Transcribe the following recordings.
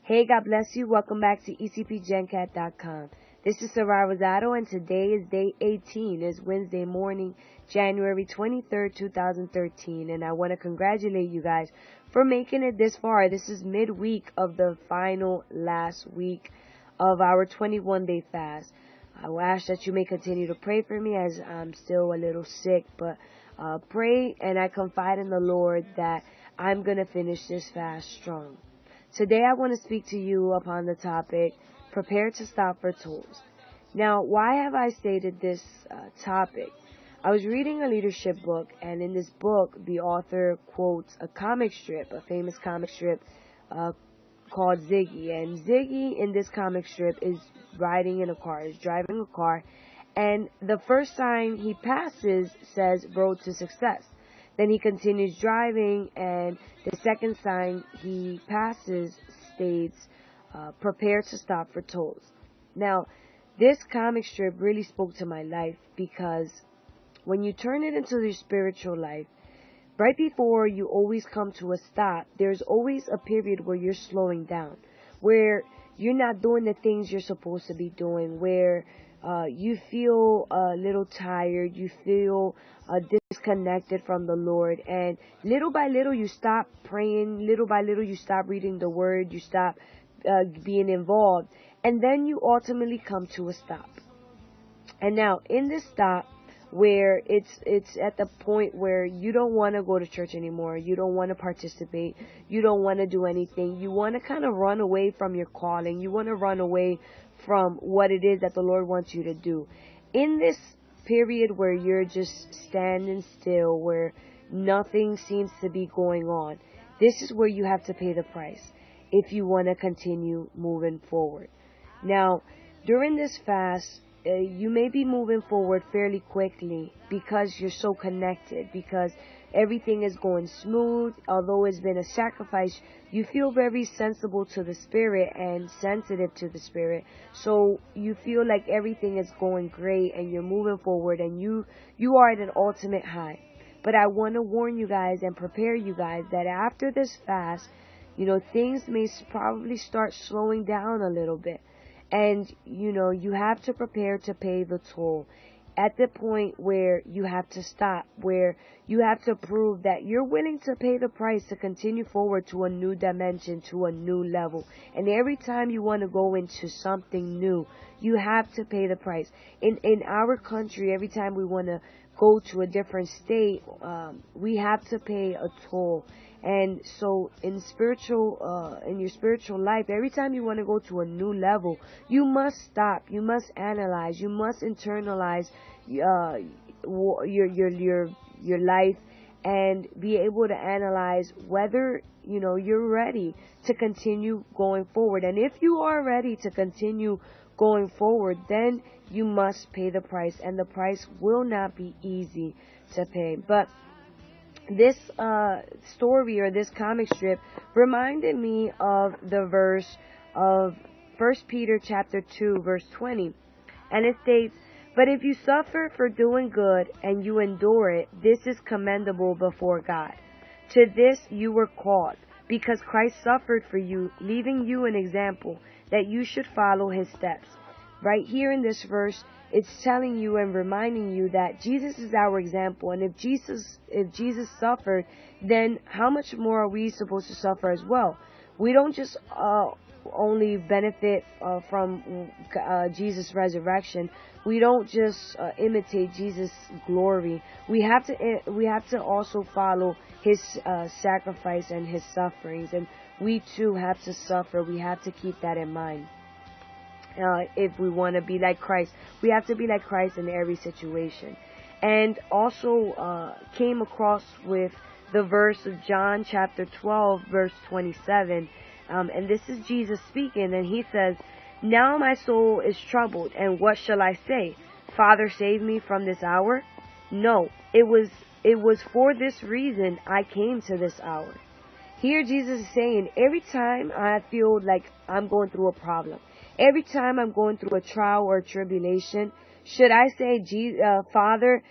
Hey, God bless you. Welcome back to ECPGencat.com. This is Sarai, Rosado, and today is day 18. It's Wednesday morning, January 23rd, 2013. And I want to congratulate you guys for making it this far. This is midweek of the final last week of our 21-day fast. I will ask that you may continue to pray for me as I'm still a little sick, but pray, and I confide in the Lord that I'm going to finish this fast strong. Today I want to speak to you upon the topic, prepare to stop for tolls. Now, why have I stated this topic? I was reading a leadership book, and in this book, the author quotes a comic strip, a famous comic strip called Ziggy. And Ziggy in this comic strip is riding in a car, is driving a car, and the first sign he passes says road to success. Then he continues driving, and the second sign he passes states, prepare to stop for tolls. Now, this comic strip really spoke to my life because when you turn it into your spiritual life, right before you always come to a stop, there's always a period where you're slowing down, where you're not doing the things you're supposed to be doing, where you feel a little tired, you feel disconnected from the Lord, and little by little you stop praying, little by little you stop reading the Word, you stop being involved, and then you ultimately come to a stop. And now in this stop, where it's at the point where you don't want to go to church anymore, you don't want to participate, you don't want to do anything, you want to kind of run away from your calling, you want to run away from what it is that the Lord wants you to do. In this period where you're just standing still, where nothing seems to be going on, this is where you have to pay the price if you want to continue moving forward. Now, during this fast, you may be moving forward fairly quickly because you're so connected, because everything is going smooth. Although it's been a sacrifice, you feel very sensible to the Spirit and sensitive to the Spirit. So you feel like everything is going great and you're moving forward and you are at an ultimate high. But I want to warn you guys and prepare you guys that after this fast, things may probably start slowing down a little bit. And, you have to prepare to pay the toll at the point where you have to stop, where you have to prove that you're willing to pay the price to continue forward to a new dimension, to a new level. And every time you want to go into something new, you have to pay the price. In our country, every time we want to go to a different state, we have to pay a toll. And so in your spiritual life, every time you want to go to a new level, you must stop, you must analyze, you must internalize your life and be able to analyze whether you're ready to continue going forward. And if you are ready to continue going forward, then you must pay the price, and the price will not be easy to pay. But this story, or this comic strip, reminded me of the verse of 1 Peter chapter 2 verse 20, and it states, "But if you suffer for doing good and you endure it, this is commendable before God. To this you were called, because Christ suffered for you, leaving you an example that you should follow his steps." Right here in this verse, it's telling you and reminding you that Jesus is our example. And if Jesus suffered, then how much more are we supposed to suffer as well? We don't just only benefit from Jesus' resurrection. We don't just imitate Jesus' glory. We have to also follow his sacrifice and his sufferings. And we too have to suffer. We have to keep that in mind. If we want to be like Christ, we have to be like Christ in every situation. And also came across with the verse of John chapter 12 verse 27, and this is Jesus speaking, and he says, "Now my soul is troubled, and what shall I say? Father, save me from this hour? No, it was for this reason I came to this hour." Here Jesus is saying, every time I feel like I'm going through a problem, every time I'm going through a trial or a tribulation, should I say, Father,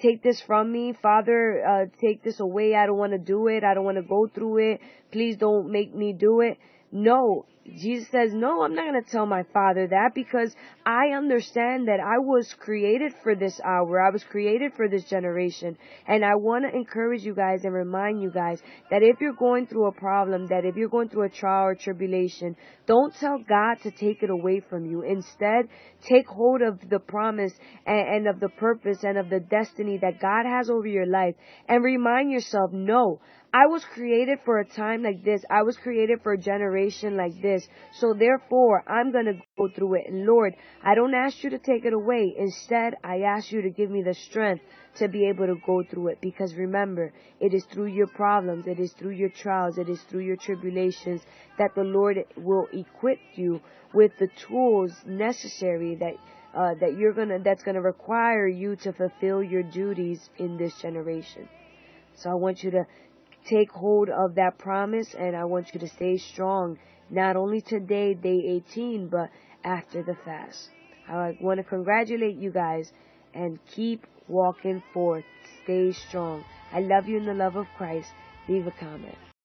take this from me? Father, take this away. I don't want to do it. I don't want to go through it. Please don't make me do it. No, Jesus says, no, I'm not going to tell my Father that, because I understand that I was created for this hour. I was created for this generation. And I want to encourage you guys and remind you guys that if you're going through a problem, that if you're going through a trial or tribulation, don't tell God to take it away from you. Instead, take hold of the promise and of the purpose and of the destiny that God has over your life, and remind yourself, no, I was created for a time like this. I was created for a generation like this. So therefore, I'm going to go through it. And Lord, I don't ask you to take it away. Instead, I ask you to give me the strength to be able to go through it. Because remember, it is through your problems, it is through your trials, it is through your tribulations that the Lord will equip you with the tools necessary that's gonna require you to fulfill your duties in this generation. So I want you to take hold of that promise, and I want you to stay strong, not only today, day 18, but after the fast. I want to congratulate you guys, and keep walking forth. Stay strong. I love you in the love of Christ. Leave a comment.